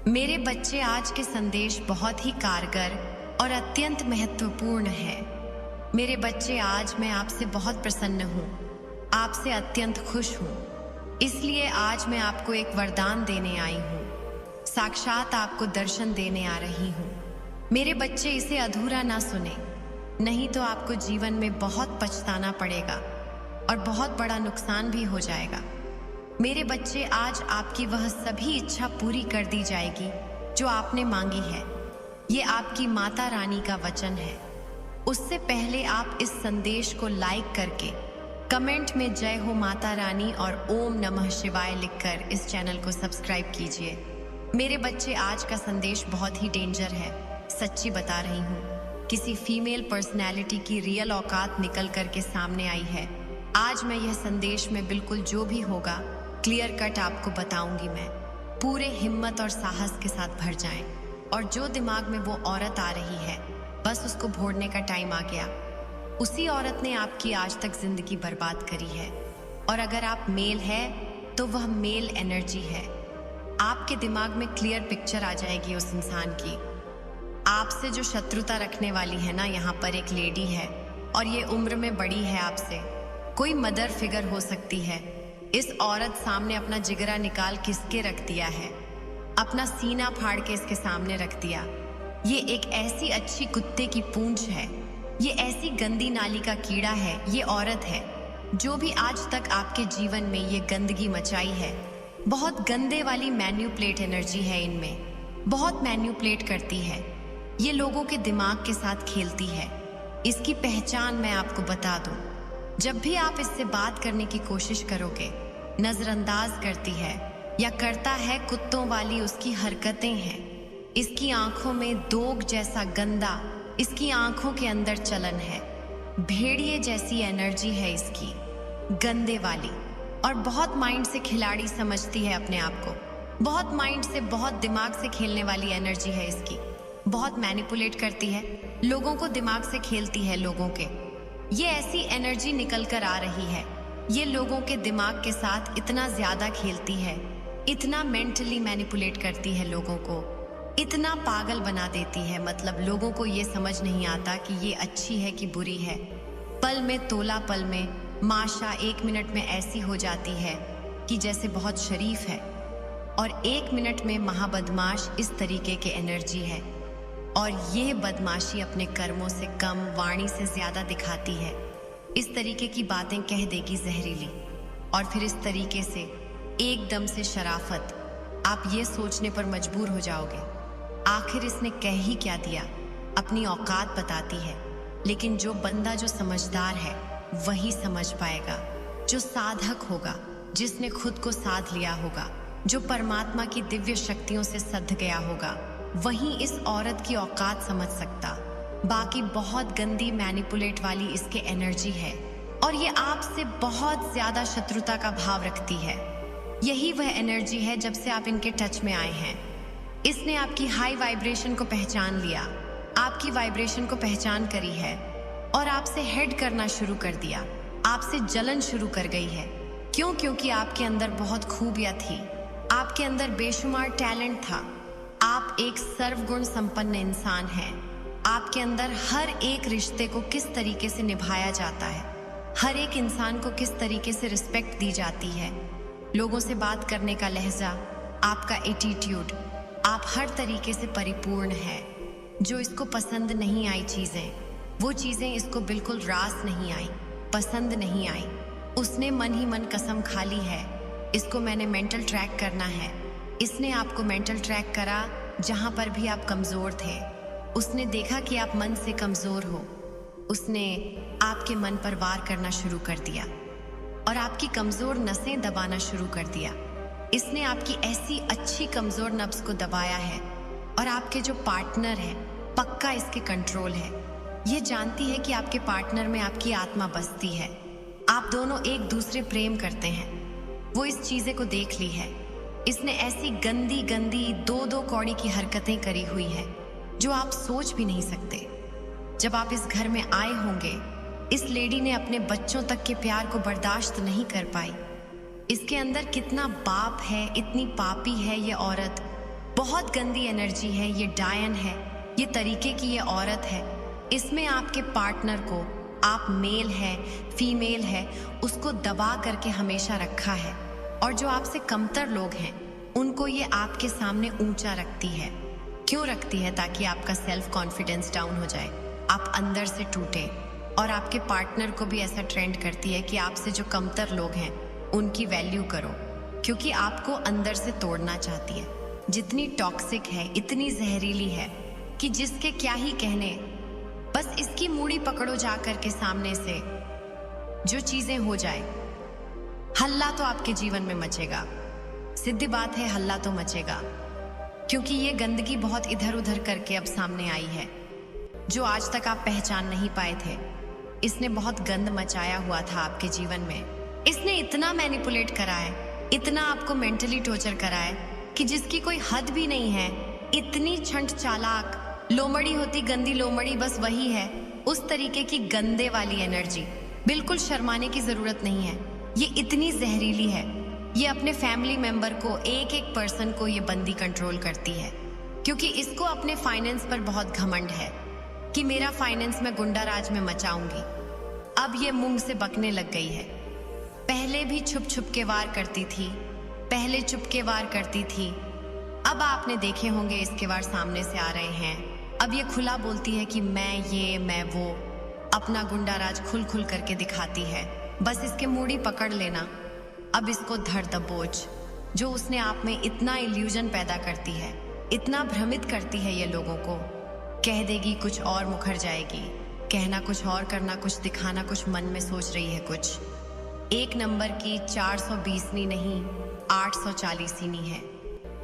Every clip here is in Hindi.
मेरे बच्चे, आज के संदेश बहुत ही कारगर और अत्यंत महत्वपूर्ण है। मेरे बच्चे, आज मैं आपसे बहुत प्रसन्न हूँ, आपसे अत्यंत खुश हूँ। इसलिए आज मैं आपको एक वरदान देने आई हूँ, साक्षात आपको दर्शन देने आ रही हूँ। मेरे बच्चे, इसे अधूरा ना सुने, नहीं तो आपको जीवन में बहुत पछताना पड़ेगा और बहुत बड़ा नुकसान भी हो जाएगा। मेरे बच्चे, आज आपकी वह सभी इच्छा पूरी कर दी जाएगी जो आपने मांगी है। ये आपकी माता रानी का वचन है। उससे पहले आप इस संदेश को लाइक करके कमेंट में जय हो माता रानी और ओम नमः शिवाय लिखकर इस चैनल को सब्सक्राइब कीजिए। मेरे बच्चे, आज का संदेश बहुत ही डेंजर है, सच्ची बता रही हूँ। किसी फीमेल पर्सनैलिटी की रियल औकात निकल कर के सामने आई है। आज मैं यह संदेश में बिल्कुल जो भी होगा क्लियर कट आपको बताऊंगी। मैं पूरे हिम्मत और साहस के साथ भर जाएं, और जो दिमाग में वो औरत आ रही है, बस उसको भोड़ने का टाइम आ गया। उसी औरत ने आपकी आज तक जिंदगी बर्बाद करी है। और अगर आप मेल है तो वह मेल एनर्जी है। आपके दिमाग में क्लियर पिक्चर आ जाएगी उस इंसान की। आपसे जो शत्रुता रखने वाली है ना, यहाँ पर एक लेडी है और ये उम्र में बड़ी है आपसे, कोई मदर फिगर हो सकती है। इस औरत सामने अपना जिगरा निकाल किसके रख दिया है, अपना सीना फाड़ के इसके सामने रख दिया। ये एक ऐसी अच्छी कुत्ते की पूंछ है, ये ऐसी गंदी नाली का कीड़ा है, ये औरत है जो भी आज तक आपके जीवन में ये गंदगी मचाई है। बहुत गंदे वाली मैन्युपुलेट एनर्जी है इनमें, बहुत मैन्युपुलेट करती है। ये लोगों के दिमाग के साथ खेलती है। इसकी पहचान मैं आपको बता दूं, जब भी आप इससे बात करने की कोशिश करोगे, नजरअंदाज करती है या करता है कुत्तों वाली उसकी हरकतें हैं। इसकी आंखों में दोग जैसा गंदा, इसकी आंखों के अंदर चलन है, भेड़िए जैसी एनर्जी है इसकी, गंदे वाली। और बहुत माइंड से खिलाड़ी समझती है अपने आप को, बहुत माइंड से, बहुत दिमाग से खेलने वाली एनर्जी है इसकी। बहुत मैनिपुलेट करती है, लोगों को दिमाग से खेलती है लोगों के। ये ऐसी एनर्जी निकल कर आ रही है, ये लोगों के दिमाग के साथ इतना ज्यादा खेलती है, इतना मेंटली मैनिपुलेट करती है लोगों को, इतना पागल बना देती है। मतलब लोगों को ये समझ नहीं आता कि ये अच्छी है कि बुरी है। पल में तोला, पल में माशा, 1 मिनट में ऐसी हो जाती है कि जैसे बहुत शरीफ है, और 1 मिनट में महाबदमाश इस तरीके के एनर्जी है। और ये बदमाशी अपने कर्मों से कम, वाणी से ज्यादा दिखाती है। इस तरीके की बातें कह देगी जहरीली, और फिर इस तरीके से एकदम से शराफत। आप ये सोचने पर मजबूर हो जाओगे, आखिर इसने कह ही क्या दिया। अपनी औकात बताती है, लेकिन जो बंदा, जो समझदार है, वही समझ पाएगा। जो साधक होगा, जिसने खुद को साध लिया होगा, जो परमात्मा की दिव्य शक्तियों से सध गया होगा, वहीं इस औरत की औकात समझ सकता। बाकी बहुत गंदी मैनिपुलेट वाली इसके एनर्जी है, और ये आपसे बहुत ज्यादा शत्रुता का भाव रखती है। यही वह एनर्जी है जब से आप इनके टच में आए हैं। इसने आपकी हाई वाइब्रेशन को पहचान लिया, आपकी वाइब्रेशन को पहचान करी है, और आपसे हेड करना शुरू कर दिया, आपसे जलन शुरू कर गई है। क्यों? क्योंकि आपके अंदर बहुत खूबियां थी, आपके अंदर बेशुमार टैलेंट था। आप एक सर्वगुण संपन्न इंसान हैं। आपके अंदर हर एक रिश्ते को किस तरीके से निभाया जाता है, हर एक इंसान को किस तरीके से रिस्पेक्ट दी जाती है, लोगों से बात करने का लहजा, आपका एटीट्यूड, आप हर तरीके से परिपूर्ण है। जो इसको पसंद नहीं आई चीजें, वो चीजें इसको बिल्कुल रास नहीं आई, पसंद नहीं आई। उसने मन ही मन कसम खा ली है, इसको मैंने मेंटल ट्रैक करना है। इसने आपको मेंटल ट्रैक करा जहां पर भी आप कमजोर थे। उसने देखा कि आप मन से कमजोर हो, उसने आपके मन पर वार करना शुरू कर दिया और आपकी कमजोर नसें दबाना शुरू कर दिया। इसने आपकी ऐसी अच्छी कमजोर नब्ज को दबाया है, और आपके जो पार्टनर है, पक्का इसके कंट्रोल है। ये जानती है कि आपके पार्टनर में आपकी आत्मा बसती है, आप दोनों एक दूसरे प्रेम करते हैं। वो इस चीजें को देख ली है। इसने ऐसी गंदी गंदी 2-2 कौड़ी की हरकतें करी हुई है जो आप सोच भी नहीं सकते। जब आप इस घर में आए होंगे, इस लेडी ने अपने बच्चों तक के प्यार को बर्दाश्त नहीं कर पाई। इसके अंदर कितना पाप है, इतनी पापी है ये औरत। बहुत गंदी एनर्जी है, ये डायन है, ये तरीके की ये औरत है। इसमें आपके पार्टनर को, आप मेल है फीमेल है, उसको दबा करके हमेशा रखा है। और जो आपसे कमतर लोग हैं उनको ये आपके सामने ऊंचा रखती है। क्यों रखती है? ताकि आपका सेल्फ कॉन्फिडेंस डाउन हो जाए, आप अंदर से टूटे। और आपके पार्टनर को भी ऐसा ट्रेंड करती है कि आपसे जो कमतर लोग हैं उनकी वैल्यू करो, क्योंकि आपको अंदर से तोड़ना चाहती है। जितनी टॉक्सिक है, इतनी जहरीली है कि जिसके क्या ही कहने, बस इसकी मूड़ी पकड़ो जा करके सामने से, जो चीजें हो जाए। हल्ला तो आपके जीवन में मचेगा, सीधी बात है, हल्ला तो मचेगा, क्योंकि ये गंदगी बहुत इधर उधर करके अब सामने आई है, जो आज तक आप पहचान नहीं पाए थे। इसने बहुत गंद मचाया हुआ था आपके जीवन में। इसने इतना मैनिपुलेट करा है, इतना आपको मेंटली टॉर्चर करा है कि जिसकी कोई हद भी नहीं है। इतनी छंट चालाक लोमड़ी होती, गंदी लोमड़ी बस वही है। उस तरीके की गंदे वाली एनर्जी, बिल्कुल शर्माने की जरूरत नहीं है। ये इतनी जहरीली है, ये अपने फैमिली मेंबर को, एक एक पर्सन को ये बंदी कंट्रोल करती है, क्योंकि इसको अपने फाइनेंस पर बहुत घमंड है कि मेरा फाइनेंस मैं गुंडा राज में मचाऊंगी। अब ये मुंह से बकने लग गई है। पहले भी छुप छुप के वार करती थी, पहले चुपके वार करती थी, अब आपने देखे होंगे इसके वार सामने से आ रहे हैं। अब ये खुला बोलती है कि मैं ये मैं वो, अपना गुंडा राज खुल खुल करके दिखाती है। बस इसके मूड़ी पकड़ लेना। अब इसको धर दबोच, जो उसने आप में इतना इल्यूजन पैदा करती है, इतना भ्रमित करती है ये लोगों को। कह देगी कुछ और, मुखर जाएगी, कहना कुछ और, करना कुछ, दिखाना कुछ, मन में सोच रही है कुछ। एक नंबर की 420वीं नहीं 840वीं है।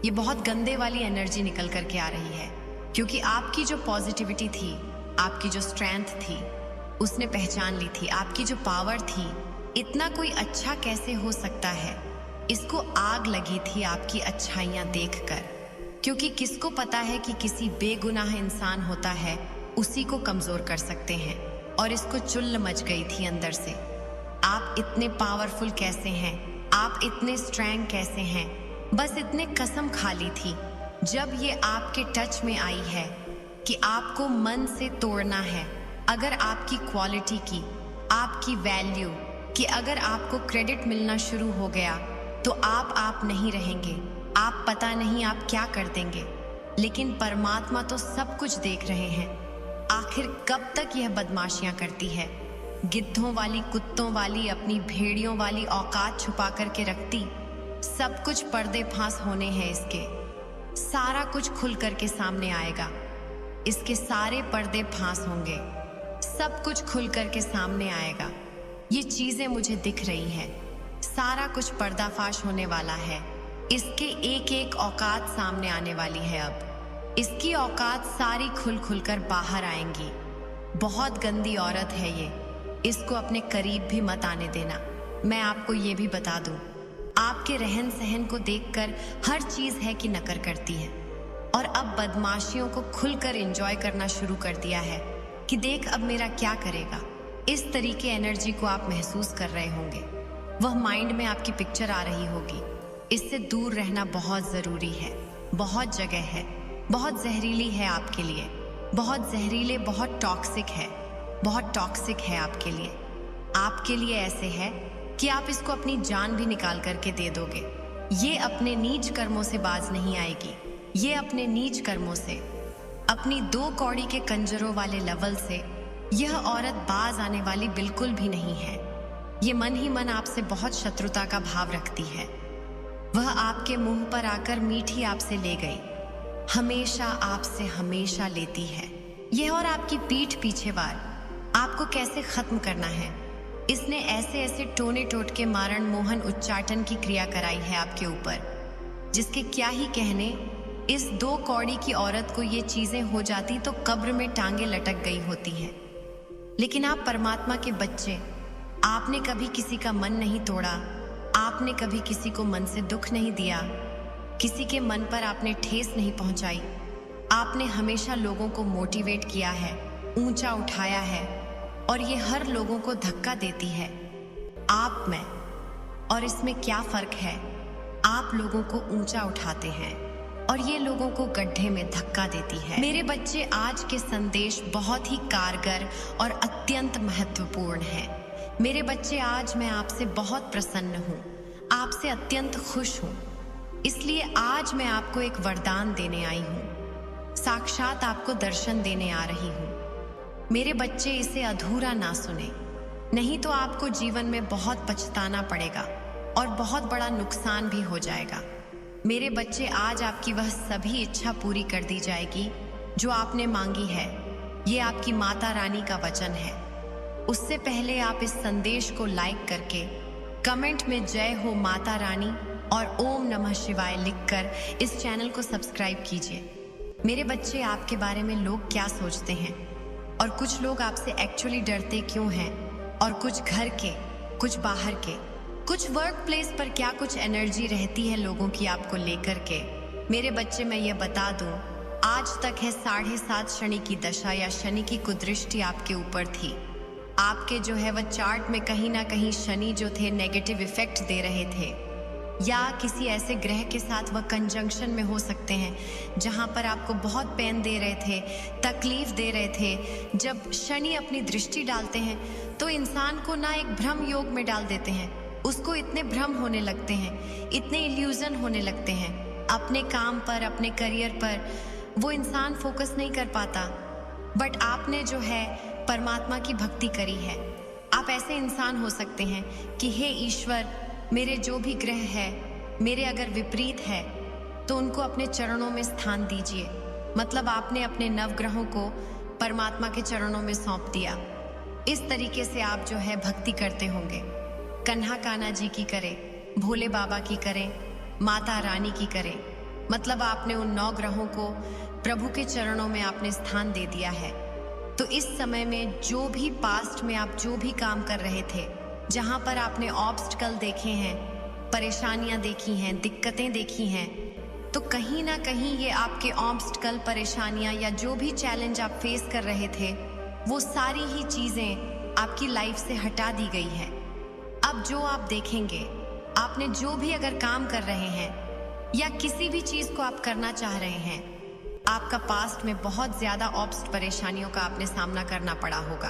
ये बहुत गंदे वाली एनर्जी निकल करके आ रही है, क्योंकि आपकी जो पॉजिटिविटी थी, आपकी जो स्ट्रेंथ थी, उसने पहचान ली थी। आपकी जो पावर थी, इतना कोई अच्छा कैसे हो सकता है, इसको आग लगी थी आपकी अच्छाइयाँ देखकर। क्योंकि किसको पता है कि किसी बेगुनाह इंसान होता है, उसी को कमजोर कर सकते हैं। और इसको चुल्ल मच गई थी अंदर से। आप इतने पावरफुल कैसे हैं, आप इतने स्ट्रॉन्ग कैसे हैं, बस इतने कसम खा ली थी जब ये आपके टच में आई है कि आपको मन से तोड़ना है। अगर आपकी क्वालिटी की, आपकी वैल्यू कि अगर आपको क्रेडिट मिलना शुरू हो गया तो आप नहीं रहेंगे, आप पता नहीं आप क्या कर देंगे। लेकिन परमात्मा तो सब कुछ देख रहे हैं। आखिर कब तक यह बदमाशियां करती है? गिद्धों वाली, कुत्तों वाली, अपनी भेड़ियों वाली औकात छुपा करके रखती। सब कुछ पर्दे फांस होने हैं इसके, सारा कुछ खुल करके सामने आएगा। इसके सारे पर्दे फांस होंगे, सब कुछ खुल करके सामने आएगा। ये चीजें मुझे दिख रही हैं, सारा कुछ पर्दाफाश होने वाला है। इसके एक एक औकात सामने आने वाली है। अब इसकी औकात सारी खुल खुल कर बाहर आएंगी। बहुत गंदी औरत है ये, इसको अपने करीब भी मत आने देना। मैं आपको ये भी बता दूं, आपके रहन सहन को देखकर हर चीज है कि नकर करती है। और अब बदमाशियों को खुलकर एंजॉय करना शुरू कर दिया है कि देख अब मेरा क्या करेगा। इस तरीके एनर्जी को आप महसूस कर रहे होंगे, वह माइंड में आपकी पिक्चर आ रही होगी। इससे दूर रहना बहुत जरूरी है। बहुत जगह है, बहुत जहरीली है आपके लिए, बहुत जहरीले, बहुत टॉक्सिक है, बहुत टॉक्सिक है आपके लिए। आपके लिए ऐसे है कि आप इसको अपनी जान भी निकाल करके दे दोगे। ये अपने नीच कर्मों से बाज नहीं आएगी। ये अपने नीच कर्मों से, अपनी 2 कौड़ी के कंजरों वाले लेवल से यह औरत बाज आने वाली बिल्कुल भी नहीं है। ये मन ही मन आपसे बहुत शत्रुता का भाव रखती है। वह आपके मुंह पर आकर मीठी आपसे ले गई, हमेशा आपसे हमेशा लेती है यह। और आपकी पीठ पीछे वार आपको कैसे खत्म करना है, इसने ऐसे ऐसे टोने टोट के मारण मोहन उच्चाटन की क्रिया कराई है आपके ऊपर, जिसके क्या ही कहने। इस 2 कौड़ी की औरत को ये चीजें हो जाती तो कब्र में टांगे लटक गई होती हैं। लेकिन आप परमात्मा के बच्चे, आपने कभी किसी का मन नहीं तोड़ा, आपने कभी किसी को मन से दुख नहीं दिया, किसी के मन पर आपने ठेस नहीं पहुंचाई। आपने हमेशा लोगों को मोटिवेट किया है, ऊंचा उठाया है, और ये हर लोगों को धक्का देती है आप में। और इसमें क्या फर्क है? आप लोगों को ऊंचा उठाते हैं, और ये लोगों को गड्ढे में धक्का देती है। मेरे बच्चे, आज के संदेश बहुत ही कारगर और अत्यंत महत्वपूर्ण है। मेरे बच्चे, आज मैं आपसे बहुत प्रसन्न हूँ, आपसे अत्यंत खुश हूँ। इसलिए आज मैं आपको एक वरदान देने आई हूँ, साक्षात आपको दर्शन देने आ रही हूँ। मेरे बच्चे, इसे अधूरा ना सुने, नहीं तो आपको जीवन में बहुत पछताना पड़ेगा और बहुत बड़ा नुकसान भी हो जाएगा। मेरे बच्चे, आज आपकी वह सभी इच्छा पूरी कर दी जाएगी जो आपने मांगी है। ये आपकी माता रानी का वचन है। उससे पहले आप इस संदेश को लाइक करके कमेंट में जय हो माता रानी और ओम नमः शिवाय लिखकर इस चैनल को सब्सक्राइब कीजिए। मेरे बच्चे, आपके बारे में लोग क्या सोचते हैं और कुछ लोग आपसे एक्चुअली डरते क्यों हैं, और कुछ घर के, कुछ बाहर के, कुछ वर्क प्लेस पर क्या कुछ एनर्जी रहती है लोगों की आपको लेकर के। मेरे बच्चे, मैं ये बता दूं, आज तक है 7.5 शनि की दशा या शनि की कुदृष्टि आपके ऊपर थी। आपके जो है वह चार्ट में कहीं ना कहीं शनि जो थे नेगेटिव इफेक्ट दे रहे थे, या किसी ऐसे ग्रह के साथ वह कंजंक्शन में हो सकते हैं जहां पर आपको बहुत पेन दे रहे थे, तकलीफ दे रहे थे। जब शनि अपनी दृष्टि डालते हैं तो इंसान को ना एक भ्रम योग में डाल देते हैं, उसको इतने भ्रम होने लगते हैं, इतने इल्यूजन होने लगते हैं अपने काम पर, अपने करियर पर, वो इंसान फोकस नहीं कर पाता। बट आपने जो है परमात्मा की भक्ति करी है। आप ऐसे इंसान हो सकते हैं कि हे ईश्वर, मेरे जो भी ग्रह है मेरे अगर विपरीत है तो उनको अपने चरणों में स्थान दीजिए। मतलब आपने अपने नवग्रहों को परमात्मा के चरणों में सौंप दिया। इस तरीके से आप जो है भक्ति करते होंगे। कन्हा कान्हा जी की करें, भोले बाबा की करें, माता रानी की करें। मतलब आपने उन 9 ग्रहों को प्रभु के चरणों में आपने स्थान दे दिया है। तो इस समय में जो भी पास्ट में आप जो भी काम कर रहे थे, जहां पर आपने ऑब्स्टिकल देखे हैं, परेशानियां देखी हैं, दिक्कतें देखी हैं, तो कहीं ना कहीं ये आपके ऑब्स्टिकल, परेशानियां या जो भी चैलेंज आप फेस कर रहे थे, वो सारी ही चीजें आपकी लाइफ से हटा दी गई है। अब जो आप देखेंगे, आपने जो भी अगर काम कर रहे हैं या किसी भी चीज को आप करना चाह रहे हैं, आपका पास्ट में बहुत ज्यादा ऑब्स्ट परेशानियों का आपने सामना करना पड़ा होगा।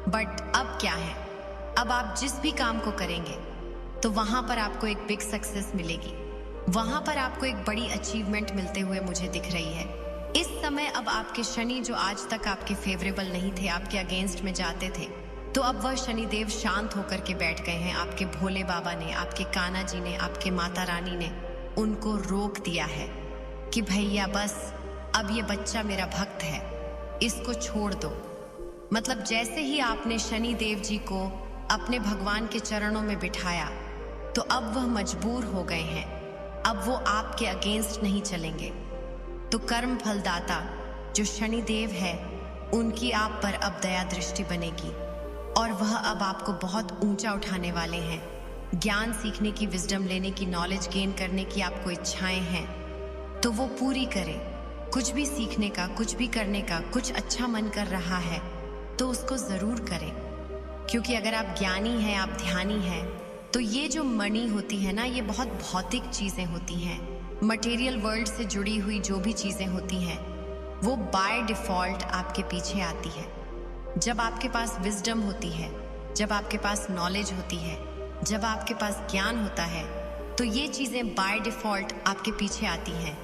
बट अब क्या है, अब आप जिस भी काम को करेंगे तो वहां पर आपको एक बिग सक्सेस मिलेगी, वहां पर आपको एक बड़ी अचीवमेंट मिलते हुए मुझे दिख रही है। इस समय अब आपके शनि जो आज तक आपके फेवरेबल नहीं थे, आपके अगेंस्ट में जाते थे, तो अब वह शनिदेव शांत होकर के बैठ गए हैं। आपके भोले बाबा ने, आपके कान्हा जी ने, आपके माता रानी ने उनको रोक दिया है कि भैया बस अब ये बच्चा मेरा भक्त है, इसको छोड़ दो। मतलब जैसे ही आपने शनि देव जी को अपने भगवान के चरणों में बिठाया, तो अब वह मजबूर हो गए हैं, अब वो आपके अगेंस्ट नहीं चलेंगे। तो कर्म फलदाता जो शनि देव है, उनकी आप पर अब दया दृष्टि बनेगी और वह अब आपको बहुत ऊंचा उठाने वाले हैं। ज्ञान सीखने की, विजडम लेने की, नॉलेज गेन करने की आपको इच्छाएं हैं, तो वो पूरी करें। कुछ भी सीखने का, कुछ भी करने का, कुछ अच्छा मन कर रहा है तो उसको जरूर करें। क्योंकि अगर आप ज्ञानी हैं, आप ध्यानी हैं, तो ये जो मनी होती है ना, ये बहुत भौतिक चीजें होती हैं। मटेरियल वर्ल्ड से जुड़ी हुई जो भी चीजें होती हैं, वो बाय डिफॉल्ट आपके पीछे आती है। जब आपके पास विजडम होती है, जब आपके पास नॉलेज होती है, जब आपके पास ज्ञान होता है, तो ये चीजें बाय डिफॉल्ट आपके पीछे आती हैं।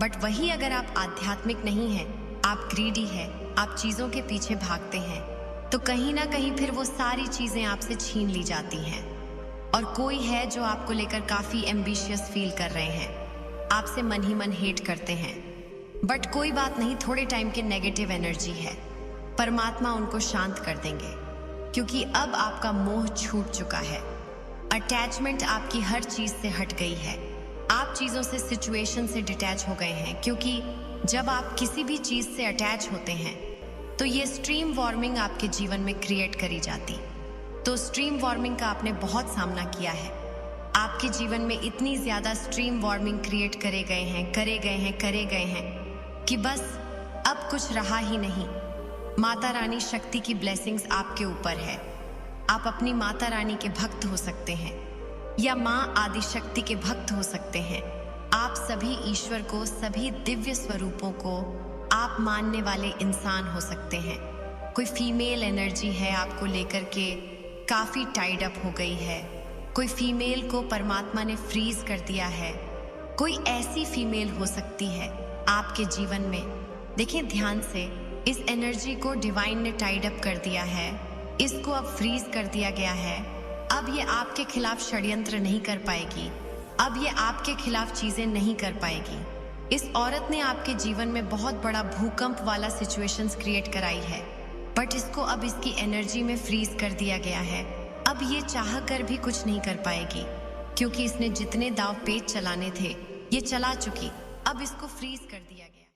बट वही अगर आप आध्यात्मिक नहीं हैं, आप ग्रीडी हैं, आप चीजों के पीछे भागते हैं, तो कहीं ना कहीं फिर वो सारी चीजें आपसे छीन ली जाती हैं। और कोई है जो आपको लेकर काफी एम्बिशियस फील कर रहे हैं, आपसे मन ही मन हेट करते हैं। बट कोई बात नहीं, थोड़े टाइम के नेगेटिव एनर्जी है, परमात्मा उनको शांत कर देंगे। क्योंकि अब आपका मोह छूट चुका है, अटैचमेंट आपकी हर चीज से हट गई है, आप चीजों से, सिचुएशन से डिटैच हो गए हैं। क्योंकि जब आप किसी भी चीज से अटैच होते हैं तो ये स्ट्रीम वार्मिंग आपके जीवन में क्रिएट करी जाती। तो स्ट्रीम वार्मिंग का आपने बहुत सामना किया है। आपके जीवन में इतनी ज्यादा स्ट्रीम वार्मिंग क्रिएट करे गए हैं कि बस अब कुछ रहा ही नहीं। माता रानी शक्ति की ब्लेसिंग्स आपके ऊपर है। आप अपनी माता रानी के भक्त हो सकते हैं या माँ आदि शक्ति के भक्त हो सकते हैं। आप सभी ईश्वर को, सभी दिव्य स्वरूपों को आप मानने वाले इंसान हो सकते हैं। कोई फीमेल एनर्जी है आपको लेकर के काफी टाइड अप हो गई है। कोई फीमेल को परमात्मा ने फ्रीज कर दिया है। कोई ऐसी फीमेल हो सकती है आपके जीवन में। देखिए ध्यान से, इस एनर्जी को डिवाइन ने टाइड अप कर दिया है, इसको अब फ्रीज कर दिया गया है। अब ये आपके खिलाफ षड्यंत्र नहीं कर पाएगी, अब ये आपके खिलाफ चीजें नहीं कर पाएगी। इस औरत ने आपके जीवन में बहुत बड़ा भूकंप वाला सिचुएशंस क्रिएट कराई है, बट इसको अब इसकी एनर्जी में फ्रीज कर दिया गया है। अब ये चाह कर भी कुछ नहीं कर पाएगी, क्योंकि इसने जितने दाव पेच चलाने थे ये चला चुकी। अब इसको फ्रीज कर दिया गया।